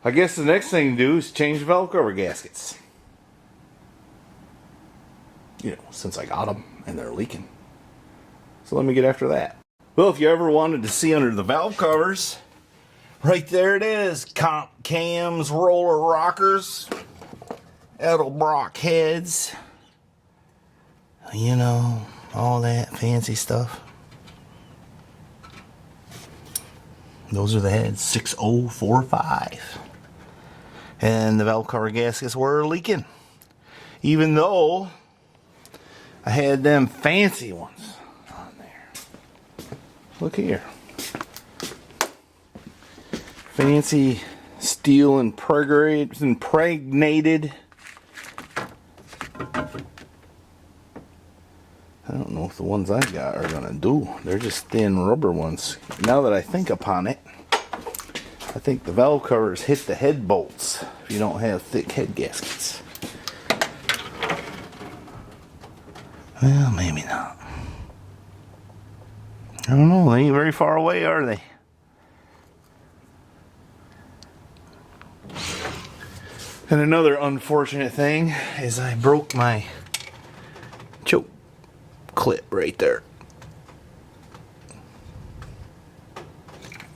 I guess the next thing to do is change the valve cover gaskets. You know, since I got them and they're leaking. So let me get after that. Well, if you ever wanted to see under the valve covers, right there it is. Comp cams, roller rockers, Edelbrock heads. You know, all that fancy stuff. Those are the heads, 6045. And the valve cover gaskets were leaking. Even though I had them fancy ones on there. Look here. Fancy steel impregnated. I don't know if the ones I got are gonna do. They're just thin rubber ones. Now that I think upon it, I think the valve covers hit the head bolts if you don't have thick head gaskets. Well, maybe not. I don't know. They ain't very far away, are they? And another unfortunate thing is I broke my choke clip right there.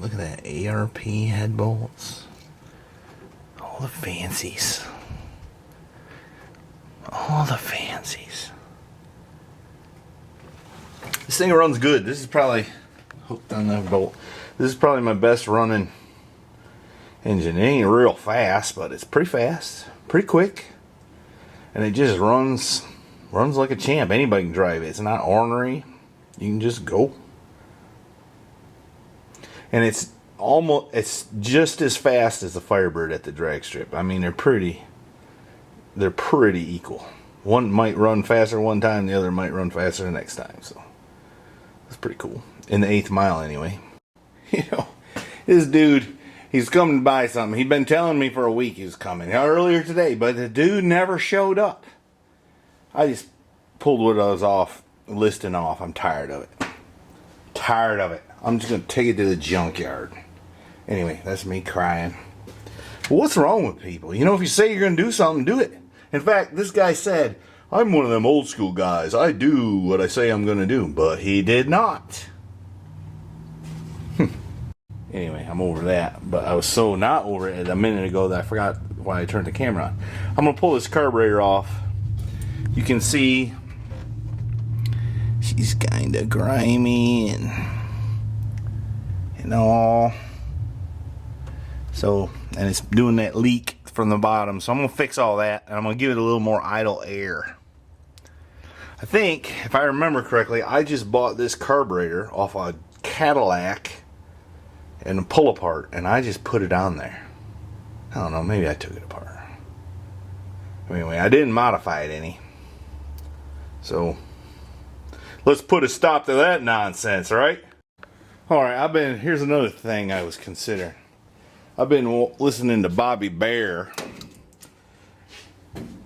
Look at that ARP head bolts. All the fancies. All the fancies. This thing runs good. This is probably hooked on that bolt. This is probably my best running engine. It ain't real fast, but it's pretty fast, pretty quick, and it just runs like a champ. Anybody can drive it. It's not ornery. You can just go. And it's just as fast as the Firebird at the drag strip. I mean, they're pretty equal. One might run faster one time, the other might run faster the next time. So that's pretty cool. In the 8th mile, anyway. You know, this dude, he's coming to buy something. He'd been telling me for a week he was coming earlier today, but the dude never showed up. I just pulled what I was listing off. I'm tired of it. Tired of it. I'm just going to take it to the junkyard. Anyway, that's me crying. But what's wrong with people? You know, if you say you're going to do something, do it. In fact, this guy said, I'm one of them old school guys. I do what I say I'm going to do. But he did not. Anyway, I'm over that. But I was so not over it a minute ago that I forgot why I turned the camera on. I'm going to pull this carburetor off. You can see she's kind of grimy and all. So, and it's doing that leak from the bottom. So I'm going to fix all that, and I'm going to give it a little more idle air. I think, if I remember correctly, I just bought this carburetor off a Cadillac and a pull apart, and I just put it on there. I don't know, maybe I took it apart. Anyway, I didn't modify it any. So, let's put a stop to that nonsense, right? Alright, here's another thing I was considering. I've been listening to Bobby Bear.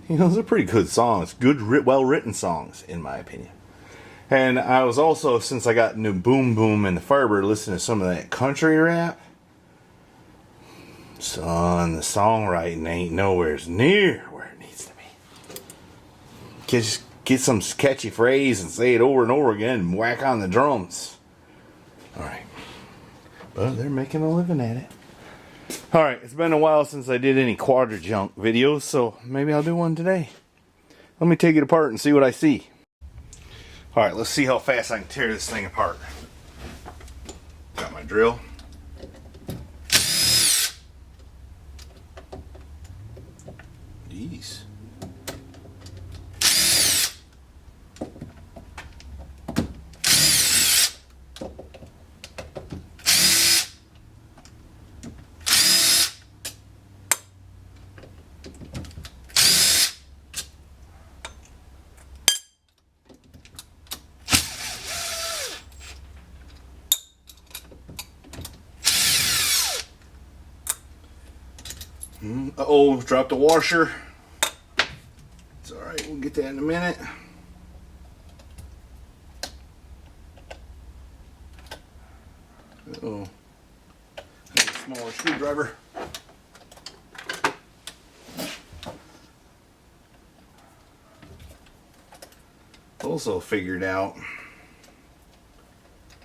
You know, those are pretty good songs. Good, well-written songs, in my opinion. And I was also, since I got new Boom Boom and the Firebird, listening to some of that country rap. Son, the songwriting ain't nowhere near where it needs to be. Just get some catchy phrase and say it over and over again and whack on the drums. Alright. But they're making a living at it. Alright, it's been a while since I did any Quadrajunk videos, so maybe I'll do one today. Let me take it apart and see what I see. Alright, let's see how fast I can tear this thing apart. Got my drill. Jeez. Uh-oh, dropped the washer. It's alright, we'll get that in a minute. Uh-oh. Smaller screwdriver. also figured out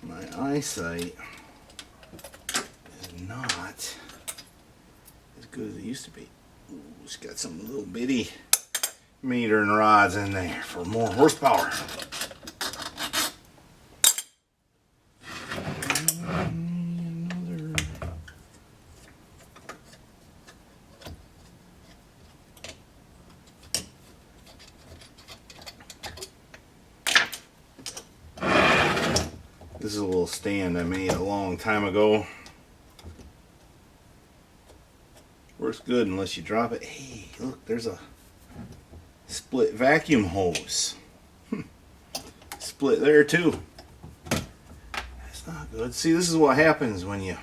my eyesight is not as good as it used to be. Ooh, it's got some little bitty meter and rods in there for more horsepower. This is a little stand I made a long time ago. Works good unless you drop it. Hey, look, there's a split vacuum hose. Split there too. That's not good. See, this is what happens when you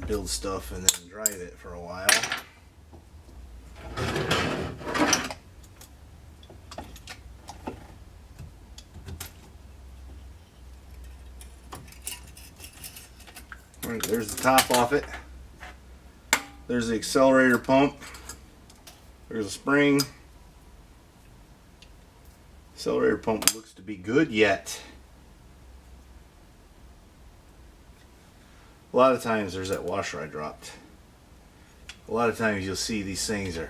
build stuff and then drive it for a while. Alright, there's the top off it. There's the accelerator pump. There's a spring. Accelerator pump looks to be good yet. A lot of times there's that washer I dropped. A lot of times you'll see these things are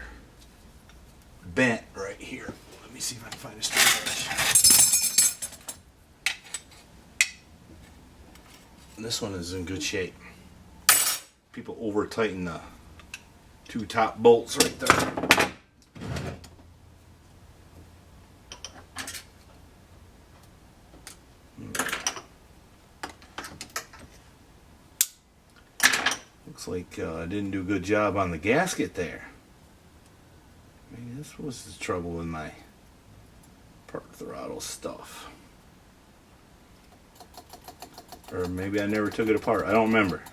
bent right here. Let me see if I can find a straight edge. And this one is in good shape. People over tighten the two top bolts right there. Looks like I didn't do a good job on the gasket there. Maybe this was the trouble with my park throttle stuff. Or maybe I never took it apart. I don't remember.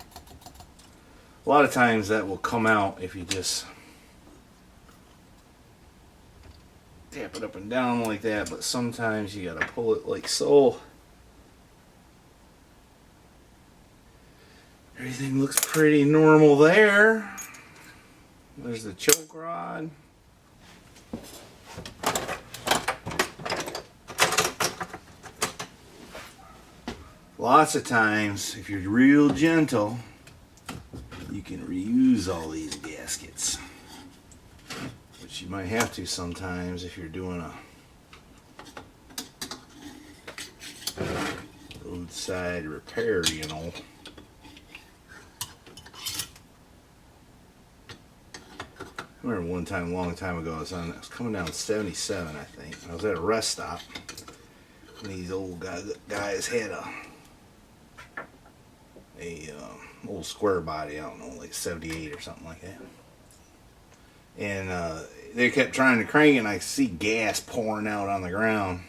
A lot of times that will come out if you just tap it up and down like that, but sometimes you gotta pull it like so. Everything looks pretty normal there. There's the choke rod. Lots of times, if you're real gentle, you can reuse all these gaskets, which you might have to sometimes if you're doing a roadside repair, you know. I remember one time, a long time ago, I was coming down 77, I think. I was at a rest stop, and these old guys had a old square body, I don't know, like 78 or something like that. And they kept trying to crank it, and I could see gas pouring out on the ground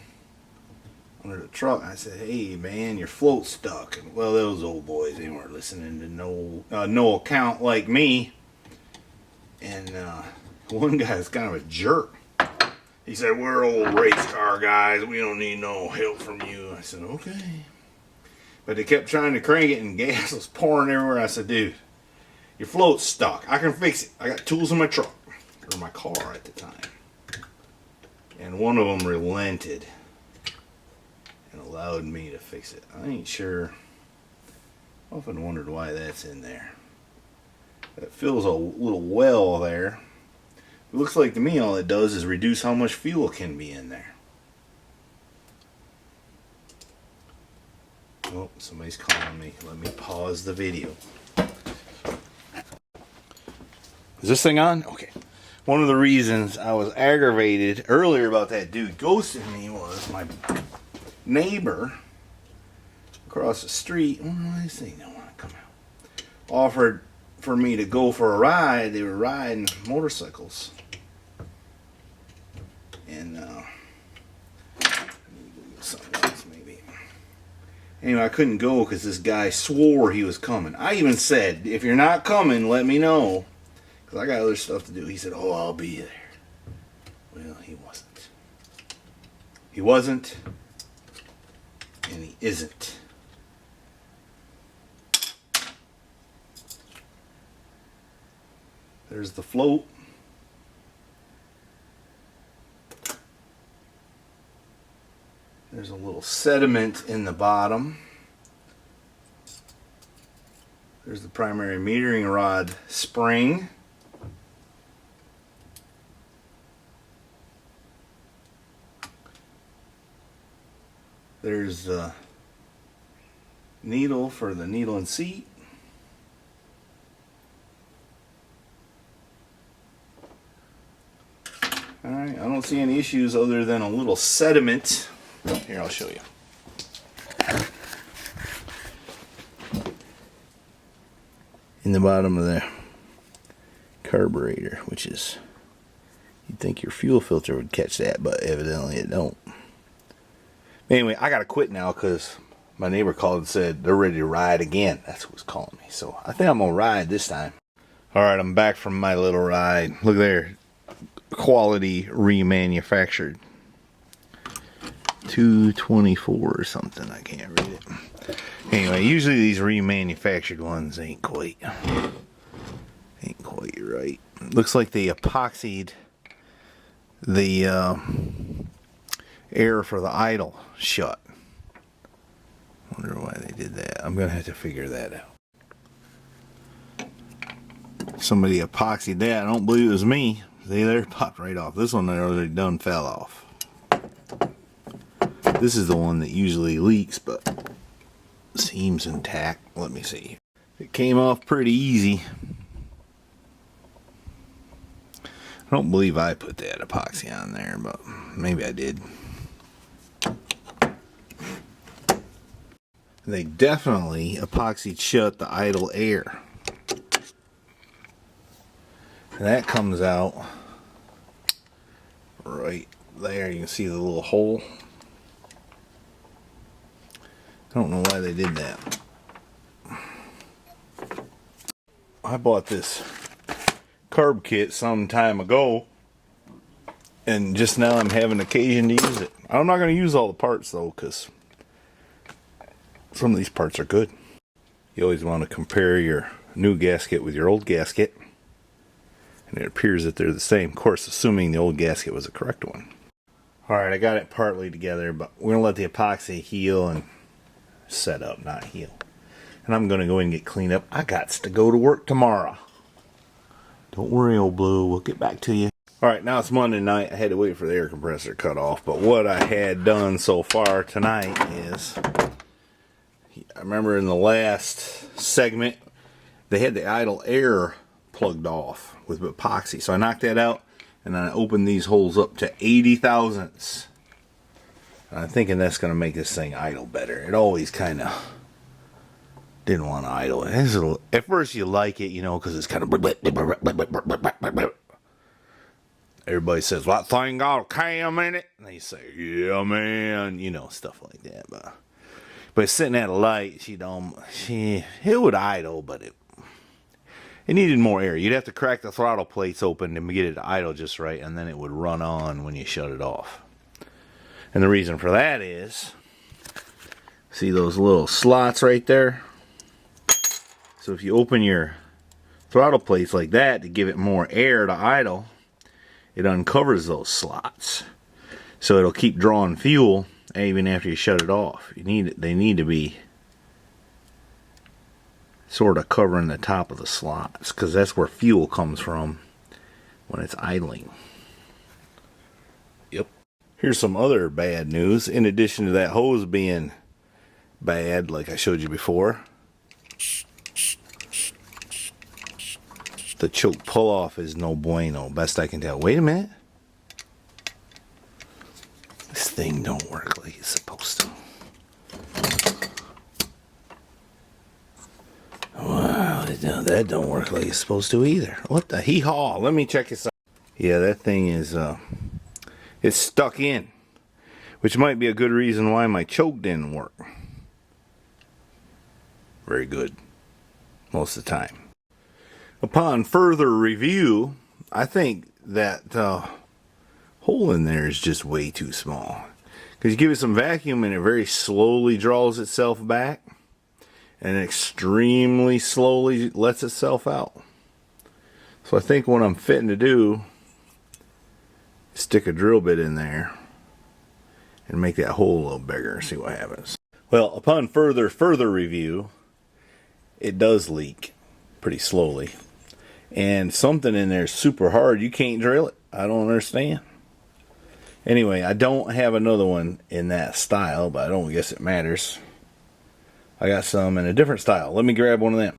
under the truck. And I said, "Hey man, your float's stuck." And, well, those old boys, they weren't listening to no account like me. And one guy's kind of a jerk. He said, "We're old race car guys. We don't need no help from you." I said, "Okay." But they kept trying to crank it and gas was pouring everywhere. I said, "Dude, your float's stuck. I can fix it. I got tools in my truck." Or my car at the time. And one of them relented and allowed me to fix it. I ain't sure. I often wondered why that's in there. That fills a little well there. It looks like to me all it does is reduce how much fuel can be in there. Oh, somebody's calling me. Let me pause the video. Is this thing on? Okay. One of the reasons I was aggravated earlier about that dude ghosting me was my neighbor across the street. Oh, this thing don't want to come out. Offered for me to go for a ride. They were riding motorcycles. And something else maybe. Anyway, I couldn't go because this guy swore he was coming. I even said, "If you're not coming, let me know, because I got other stuff to do." He said, "Oh, I'll be there." Well, he wasn't. He wasn't. And he isn't. There's the float. There's a little sediment in the bottom. There's the primary metering rod spring. There's the needle for the needle and seat. Alright, I don't see any issues other than a little sediment. Here, I'll show you. In the bottom of the carburetor, which is, you'd think your fuel filter would catch that, but evidently it don't. Anyway, I gotta quit now because my neighbor called and said they're ready to ride again. That's who was calling me. So I think I'm gonna ride this time. Alright, I'm back from my little ride. Look there. Quality remanufactured. 224 or something. I can't read it. Anyway, usually these remanufactured ones ain't quite right. Looks like they epoxied the air for the idle shut. Wonder why they did that. I'm gonna have to figure that out. Somebody epoxied that. I don't believe it was me. See there, it popped right off. This one already done fell off. This is the one that usually leaks, but seems intact. Let me see. It came off pretty easy. I don't believe I put that epoxy on there, but maybe I did. They definitely epoxied shut the idle air. And that comes out right there. You can see the little hole. I don't know why they did that. I bought this carb kit some time ago, and just now I'm having occasion to use it. I'm not going to use all the parts though, because some of these parts are good. You always want to compare your new gasket with your old gasket. And it appears that they're the same, of course, assuming the old gasket was the correct one. Alright, I got it partly together, but we're going to let the epoxy heal and set up, not heal. And I'm going to go in and get cleaned up. I got to go to work tomorrow. Don't worry, old Blue, we'll get back to you. Alright, now it's Monday night. I had to wait for the air compressor to cut off, but what I had done so far tonight is, I remember in the last segment, they had the idle air plugged off with epoxy. So I knocked that out and I opened these holes up to 80 thousandths. And I'm thinking that's going to make this thing idle better. It always kind of didn't want to idle. At first you like it, you know, because it's kind of... Everybody says, well, that thing got a cam in it. And they say, yeah, man. You know, stuff like that. But sitting at a light, it would idle, but it needed more air. You'd have to crack the throttle plates open to get it to idle just right, and then it would run on when you shut it off. And the reason for that is, see those little slots right there? So if you open your throttle plates like that to give it more air to idle, it uncovers those slots. So it'll keep drawing fuel even after you shut it off. They need to be sort of covering the top of the slots, because that's where fuel comes from when it's idling. Yep. Here's some other bad news. In addition to that hose being bad, like I showed you before, the choke pull off is no bueno, best I can tell. Wait a minute. This thing don't work like it's supposed to. Wow, that don't work like it's supposed to either. What the hee-haw? Let me check this out. Yeah, that thing is, it's stuck in. Which might be a good reason why my choke didn't work. Very good. Most of the time. Upon further review, I think that hole in there is just way too small. Because you give it some vacuum and it very slowly draws itself back. And extremely slowly lets itself out. So I think what I'm fitting to do is stick a drill bit in there and make that hole a little bigger and see what happens. Well, upon further review, it does leak pretty slowly. And something in there is super hard. You can't drill it. I don't understand. Anyway, I don't have another one in that style, but I don't guess it matters. I got some in a different style. Let me grab one of them.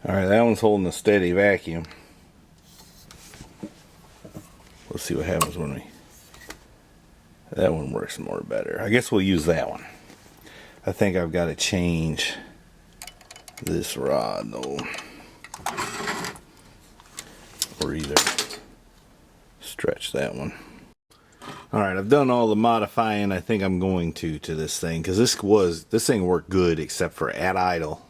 Alright, that one's holding a steady vacuum. Let's see what happens when we... That one works more better. I guess we'll use that one. I think I've got to change this rod though. Or either stretch that one. Alright, I've done all the modifying I think I'm going to this thing, because this thing worked good except for at idle.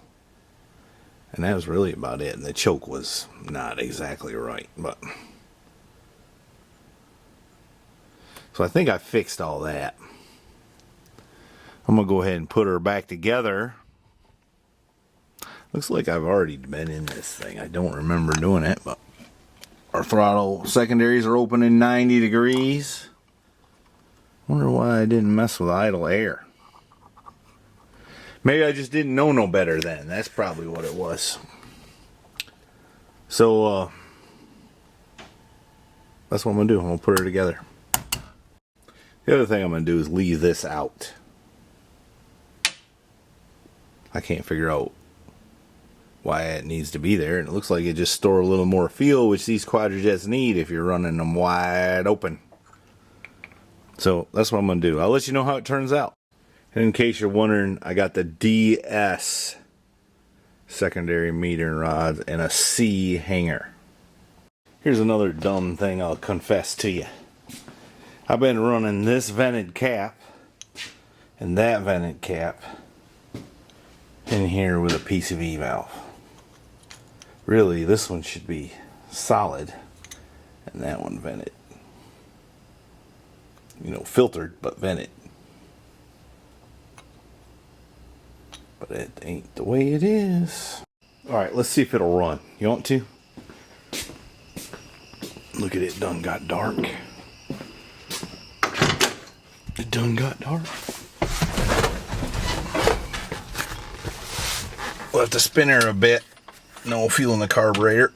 And that was really about it. And the choke was not exactly right, but so I think I fixed all that. I'm gonna go ahead and put her back together. Looks like I've already been in this thing. I don't remember doing it, but our throttle secondaries are open in 90 degrees. Wonder why I didn't mess with idle air. Maybe I just didn't know no better then. That's probably what it was. So, that's what I'm going to do. I'm going to put her together. The other thing I'm going to do is leave this out. I can't figure out why it needs to be there. And it looks like it just store a little more fuel, which these Quadrajets need if you're running them wide open. So, that's what I'm going to do. I'll let you know how it turns out. And in case you're wondering, I got the DS secondary metering rods and a C hanger. Here's another dumb thing I'll confess to you. I've been running this vented cap and that vented cap in here with a PCV valve. Really, this one should be solid and that one vented. You know, filtered but vented. But it ain't the way it is. Alright, let's see if it'll run. You want to? Look at it, done got dark. It done got dark. We'll have to spin her a bit. No fuel in the carburetor.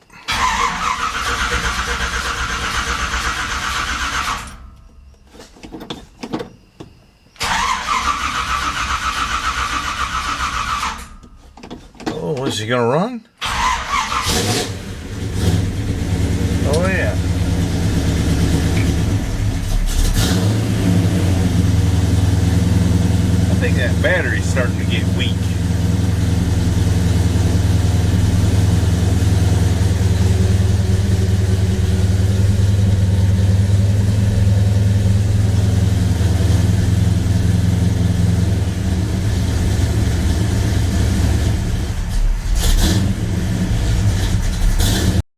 Oh, is he gonna run? Oh yeah. I think that battery's starting to get weak.